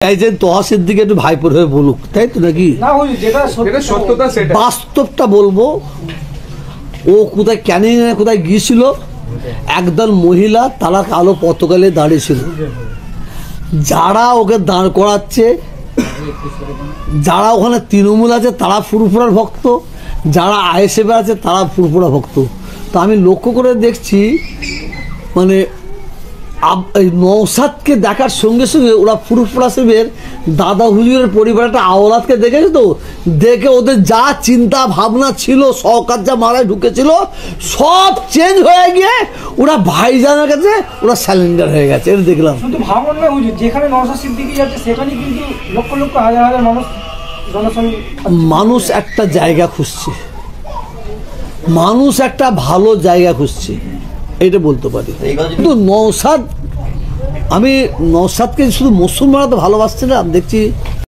তহাসের দিকে একটু ভাইপোর হয়ে বলুক, তাই তো নাকি? বাস্তবটা বলবো, ও কোথায় ক্যানিং কোথায় গিয়েছিল, একদল মহিলা তারা কালো পতাকালে দাঁড়িয়েছিল। যারা ওকে দাঁড় করাচ্ছে, যারা ওখানে তৃণমূল আছে তারা ফুরফুরার ভক্ত, যারা আইএসএফ আছে তারা ফুরফুরা ভক্ত। তো আমি লক্ষ্য করে দেখছি, মানে নওশাদকে দেখার সঙ্গে সঙ্গে ওরা ফুরফুরা সাহেবের দাদা হুজুরের পরিবারটা আওলাদকে দেখেছে, তো দেখে ওদের যা চিন্তা ভাবনা ছিল, সরকার যা মারায় ঢুকেছিল সব চেঞ্জ হয়ে গিয়ে ওরা ভাইজানের কাছে ওরা স্যালেন্ডার হয়ে গেছে। এটা দেখলাম। শুধু ভাবুন না হুজুর, যেখানে নওশাদ সিদ্দিকী যাচ্ছে সেখানে কিন্তু লক্ষ লক্ষ হাজার হাজার মানুষ একটা জায়গা খুঁজছে, মানুষ একটা ভালো জায়গা খুঁজছে, এটা বলতে পারি। কিন্তু নওশাদ, আমি নওশাদকে শুধু মুসলমানরা তো ভালোবাসছে না, দেখছি